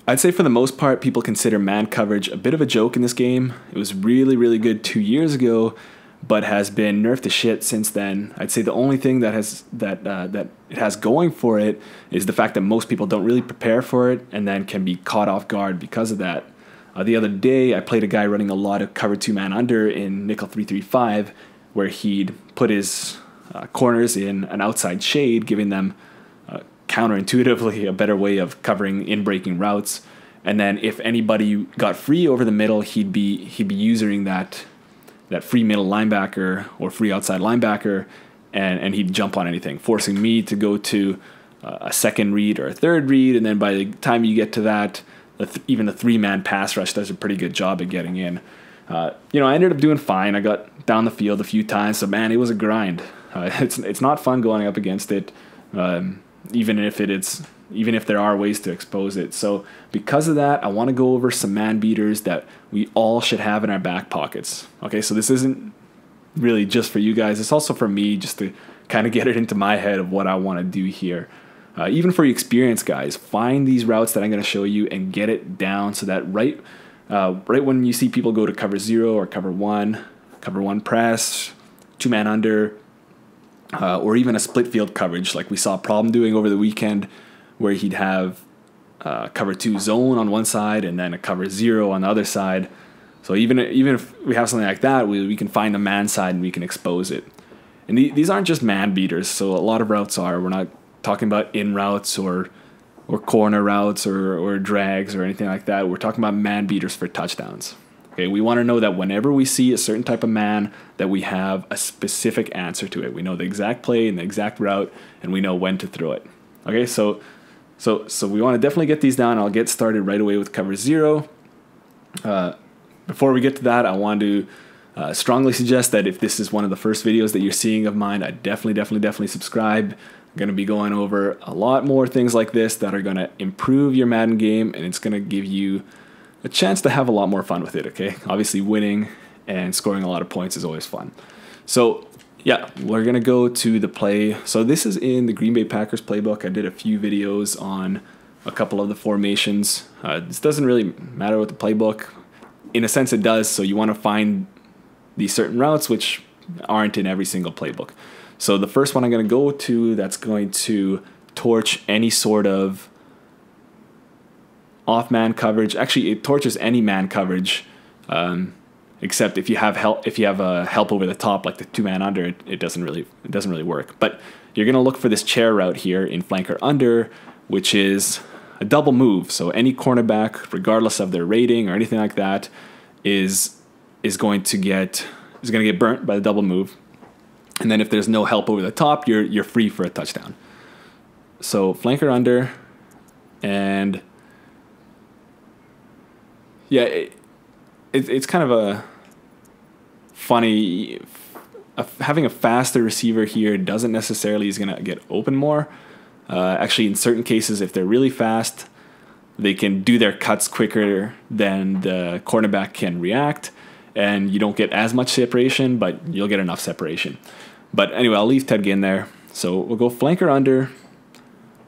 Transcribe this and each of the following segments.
I'd say for the most part, people consider man coverage a bit of a joke in this game. It was really, really good 2 years ago, but has been nerfed to shit since then. I'd say the only thing that it has going for it is the fact that most people don't really prepare for it and then can be caught off guard because of that. The other day, I played a guy running a lot of cover 2 man under in Nickel 335, where he'd put his corners in an outside shade, giving them counterintuitively a better way of covering in-breaking routes. And then if anybody got free over the middle, he'd be using that free middle linebacker or free outside linebacker, and he'd jump on anything, forcing me to go to a second read or a third read. And then by the time you get to that, even the 3-man pass rush does a pretty good job at getting in. I ended up doing fine. I got down the field a few times, so man, it was a grind. It's not fun going up against it. Even if there are ways to expose it. So because of that, I want to go over some man beaters that we all should have in our back pockets. Okay, so this isn't really just for you guys. It's also for me, just to kind of get it into my head of what I want to do here. Even for you experienced guys, find these routes that I'm going to show you and get it down so that right when you see people go to cover 0 or cover 1 press, 2-man under, or even a split field coverage like we saw Problem doing over the weekend, where he'd have cover 2 zone on one side and then a cover 0 on the other side. So even if we have something like that, we can find the man side and we can expose it. And these aren't just man beaters, so a lot of routes are. We're not talking about in routes or corner routes or drags or anything like that. We're talking about man beaters for touchdowns. Okay, we want to know that whenever we see a certain type of man, that we have a specific answer to it. We know the exact play and the exact route, and we know when to throw it. Okay, so we want to definitely get these down. I'll get started right away with cover 0. Before we get to that, I want to strongly suggest that if this is one of the first videos that you're seeing of mine, I definitely subscribe. I'm going to be going over a lot more things like this that are going to improve your Madden game, and it's going to give you a chance to have a lot more fun with it, okay? Obviously, winning and scoring a lot of points is always fun. So, yeah, we're going to go to the play. So this is in the Green Bay Packers playbook. I did a few videos on a couple of the formations. This doesn't really matter with the playbook. In a sense, it does. So you want to find these certain routes which aren't in every single playbook. So the first one I'm going to go to that's going to torch any sort of off-man coverage. Actually, it torches any man coverage, except if you have help. If you have a help over the top, like the 2-man under, it doesn't really work. But you're gonna look for this chair route here in flanker under, which is a double move. So any cornerback, regardless of their rating or anything like that, is going to get burnt by the double move. And then if there's no help over the top, you're free for a touchdown. So flanker under, and yeah, it's kind of a funny. Having a faster receiver here doesn't necessarily is going to get open more. Actually, in certain cases, if they're really fast, they can do their cuts quicker than the cornerback can react, and you don't get as much separation, but you'll get enough separation. But anyway, I'll leave Ted Ginn there. So we'll go flanker under.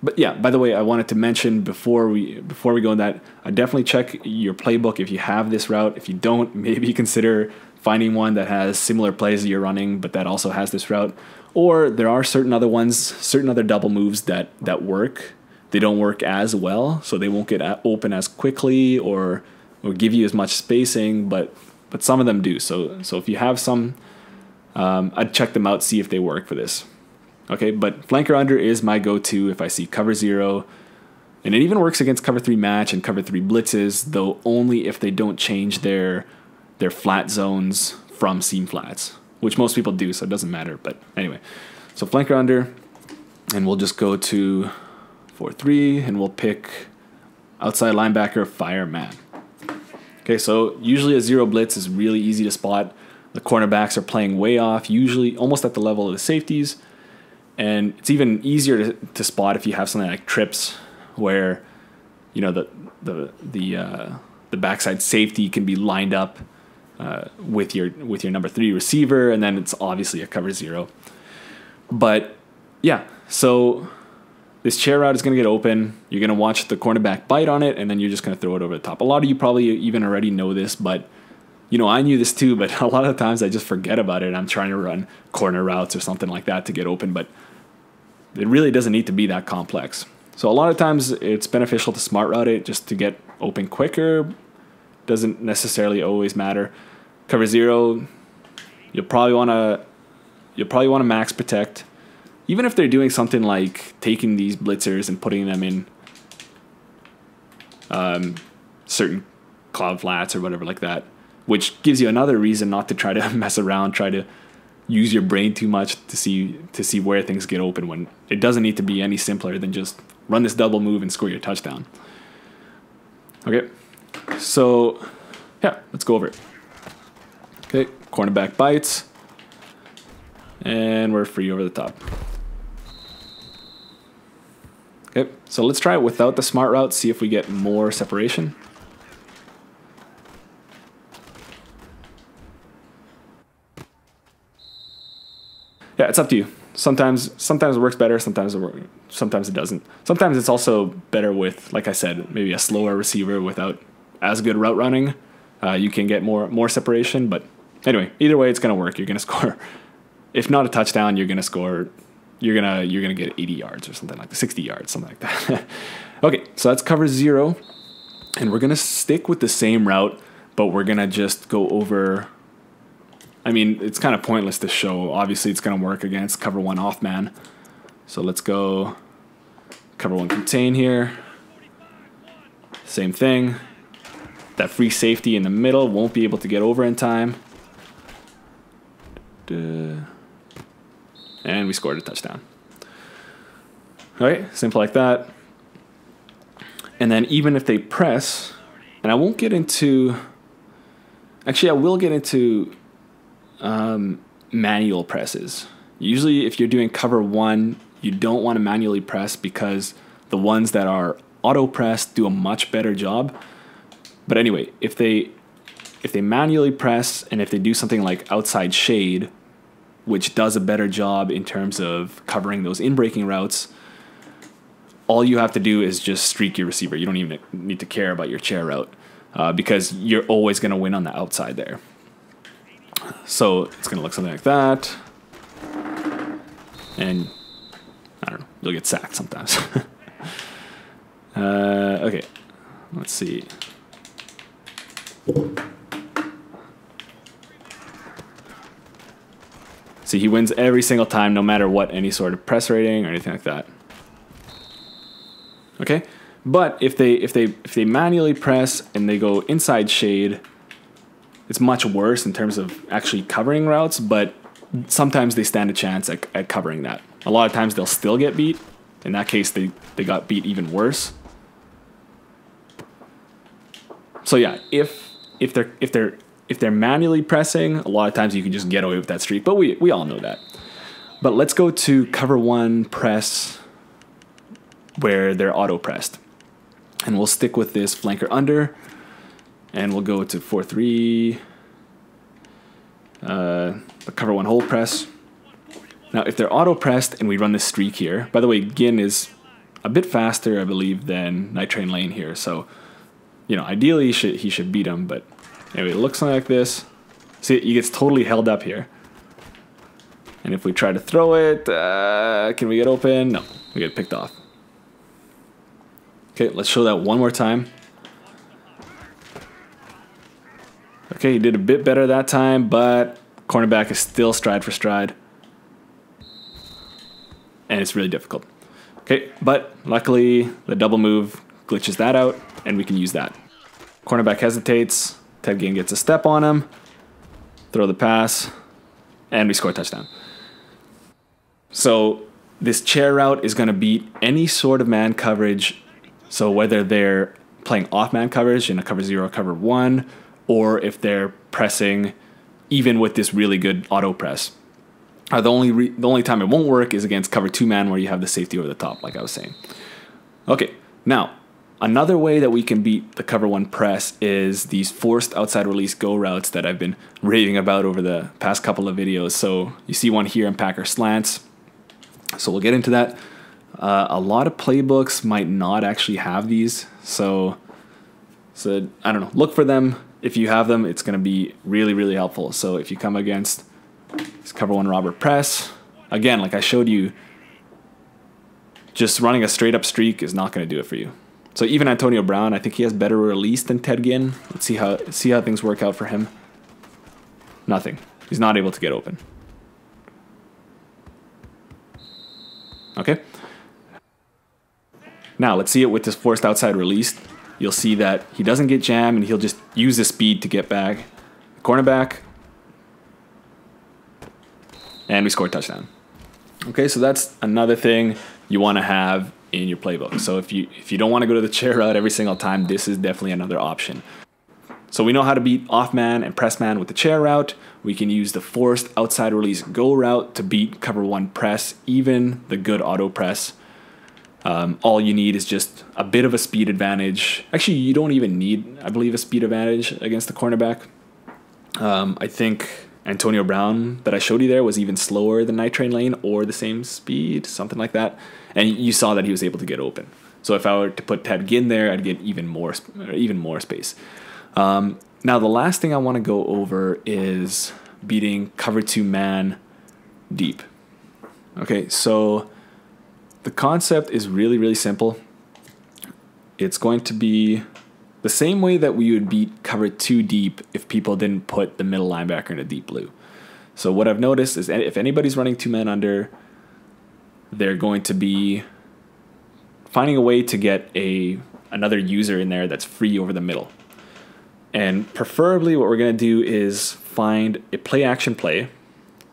But yeah, by the way, I wanted to mention before we go on that, definitely check your playbook if you have this route. If you don't, maybe consider finding one that has similar plays that you're running, but that also has this route. Or there are certain other double moves that work. They don't work as well, so they won't get open as quickly or give you as much spacing, but some of them do. So if you have some, I'd check them out, see if they work for this. Okay, but flanker under is my go-to if I see cover 0. And it even works against cover 3 match and cover 3 blitzes, though only if they don't change their flat zones from seam flats, which most people do, so it doesn't matter. But anyway, so flanker under, and we'll just go to 4-3, and we'll pick outside linebacker, fire man. Okay, so usually a 0 blitz is really easy to spot. The cornerbacks are playing way off, usually almost at the level of the safeties. And it's even easier to spot if you have something like trips, where the backside safety can be lined up with your number 3 receiver, and then it's obviously a cover 0. But yeah, so this chair route is going to get open. You're going to watch the cornerback bite on it, and then you're just going to throw it over the top. A lot of you probably even already know this, but you know, I knew this too, but a lot of times I just forget about it. I'm trying to run corner routes or something like that to get open, but it really doesn't need to be that complex. So a lot of times it's beneficial to smart route it just to get open quicker. Doesn't necessarily always matter. Cover zero, you'll probably want to max protect. Even if they're doing something like taking these blitzers and putting them in certain cloud flats or whatever like that, which gives you another reason not to try to mess around, try to use your brain too much to see where things get open, when it doesn't need to be any simpler than just run this double move and score your touchdown. Okay, so yeah, let's go over it. Okay, cornerback bites, and we're free over the top. Okay, so let's try it without the smart route, see if we get more separation. Yeah, it's up to you. Sometimes it works better, sometimes it doesn't. Sometimes it's also better with, like I said, maybe a slower receiver without as good route running. You can get more separation, but anyway, either way, it's gonna work. You're gonna score. If not a touchdown, you're gonna score. You're gonna get 80 yards or something like that, 60 yards, something like that. Okay, so that's cover zero, and we're gonna stick with the same route, but we're gonna just go over. I mean, it's kind of pointless to show. Obviously, it's going to work against cover one off man. So let's go cover one contain here. Same thing. That free safety in the middle won't be able to get over in time. And we scored a touchdown. All right, simple like that. And then even if they press, and I won't get into, actually I will get into manual presses. Usually if you're doing cover one, you don't want to manually press because the ones that are auto pressed do a much better job. But anyway, if they manually press, and if they do something like outside shade, which does a better job in terms of covering those in-breaking routes, all you have to do is just streak your receiver. You don't even need to care about your chair route because you're always going to win on the outside there. So it's going to look something like that. And I don't know, you'll get sacked sometimes. Okay, let's see. See, he wins every single time, no matter what, any sort of press rating or anything like that. Okay, but if they manually press and they go inside shade, it's much worse in terms of actually covering routes, but sometimes they stand a chance at covering that. A lot of times they'll still get beat. In that case, they got beat even worse. So yeah, if they're manually pressing, a lot of times you can just get away with that streak, but we all know that. But let's go to cover one press where they're auto pressed. And we'll stick with this flanker under. And we'll go to 4-3, the cover one hold press. Now, if they're auto pressed and we run this streak here, by the way, Ginn is a bit faster, I believe, than Night Train Lane here. So, you know, ideally he should beat him. But anyway, it looks like this. See, he gets totally held up here. And if we try to throw it, can we get open? No, we get picked off. Okay, let's show that one more time. Okay, he did a bit better that time, but cornerback is still stride for stride. And it's really difficult. Okay, but luckily the double move glitches that out, and we can use that. Cornerback hesitates, Ted Ginn gets a step on him, throw the pass, and we score a touchdown. So this chair route is going to beat any sort of man coverage. So whether they're playing off man coverage in a cover zero, cover one, or if they're pressing even with this really good auto press. The only time it won't work is against cover two man where you have the safety over the top, like I was saying. Okay, now another way that we can beat the cover one press is these forced outside release go routes that I've been raving about over the past couple of videos. So you see one here in Packer slants. So we'll get into that. A lot of playbooks might not actually have these, so I don't know. Look for them. If you have them, it's going to be really, really helpful. So if you come against this cover one Robert press, again, like I showed you, just running a straight up streak is not going to do it for you. So even Antonio Brown, I think he has better release than Ted Ginn. Let's see how things work out for him. Nothing. He's not able to get open. Okay. Now let's see it with this forced outside release. You'll see that he doesn't get jammed and he'll just use the speed to get back. Cornerback. And we score a touchdown. Okay, so that's another thing you want to have in your playbook. So if you don't want to go to the chair route every single time, this is definitely another option. So we know how to beat off man and press man with the chair route. We can use the forced outside release go route to beat cover one press, even the good auto press. All you need is just a bit of a speed advantage. Actually, you don't even need, I believe, a speed advantage against the cornerback. I think Antonio Brown that I showed you there was even slower than Night Train Lane, or the same speed, something like that. And you saw that he was able to get open. So if I were to put Ted Ginn there, I'd get even more space. Now the last thing I want to go over is beating cover two man deep. Okay, so the concept is really, really simple. It's going to be the same way that we would beat cover two deep if people didn't put the middle linebacker in a deep blue. So what I've noticed is if anybody's running two men under, they're going to be finding a way to get another user in there that's free over the middle. And preferably what we're going to do is find a play action play.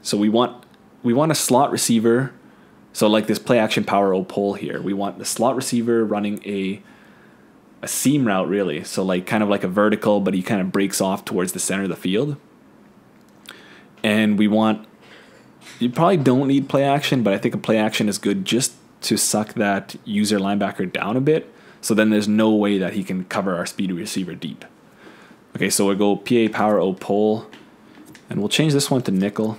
So we want a slot receiver. So like this play action power O pull here, we want the slot receiver running a seam route, really. So like kind of like a vertical, but he kind of breaks off towards the center of the field. And you probably don't need play action, but I think a play action is good just to suck that user linebacker down a bit. So then there's no way that he can cover our speedy receiver deep. Okay, so we'll go PA power O pull, and we'll change this one to nickel,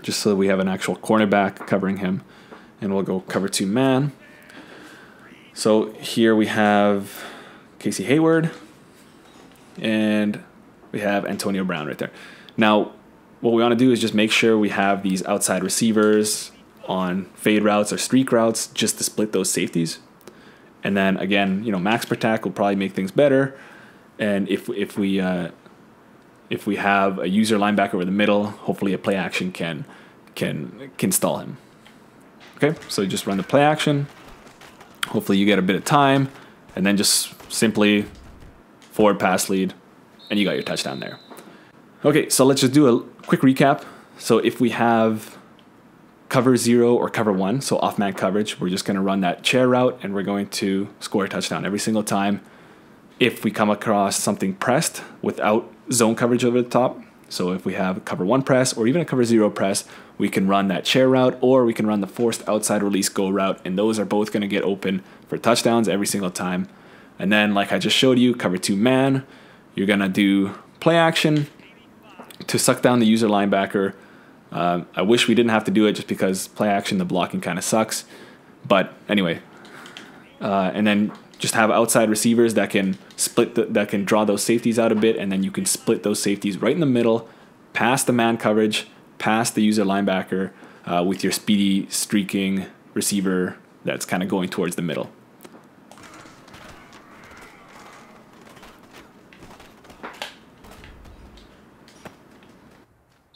just so that we have an actual cornerback covering him. And we'll go cover two man. So here we have Casey Hayward, and we have Antonio Brown right there. Now, what we want to do is just make sure we have these outside receivers on fade routes or streak routes just to split those safeties. And then again, max protect will probably make things better. And if we have a user linebacker over the middle, hopefully a play action can stall him. Okay, so just run the play action. Hopefully you get a bit of time, and then just simply forward pass lead, and you got your touchdown there. Okay, so let's just do a quick recap. So if we have cover 0 or cover 1, so off man coverage, we're just going to run that chair route, and we're going to score a touchdown every single time. If we come across something pressed without zone coverage over the top, so if we have a cover 1 press or even a cover 0 press, we can run that chair route, or we can run the forced outside release go route, and those are both going to get open for touchdowns every single time. And then, like I just showed you, cover 2 man, you're going to do play action to suck down the user linebacker. I wish we didn't have to do it just because play action, the blocking kind of sucks. But anyway, and then just have outside receivers that can that can draw those safeties out a bit, and then you can split those safeties right in the middle, past the man coverage, past the user linebacker, with your speedy streaking receiver that's kind of going towards the middle.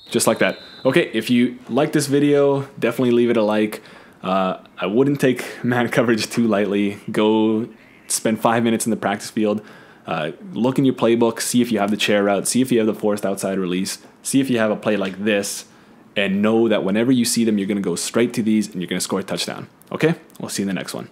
Just like that. Okay, if you like this video, definitely leave it a like. I wouldn't take man coverage too lightly. Go spend 5 minutes in the practice field. Look in your playbook, see if you have the chair route, see if you have the forced outside release, see if you have a play like this, and know that whenever you see them, you're going to go straight to these and you're going to score a touchdown. Okay? We'll see you in the next one.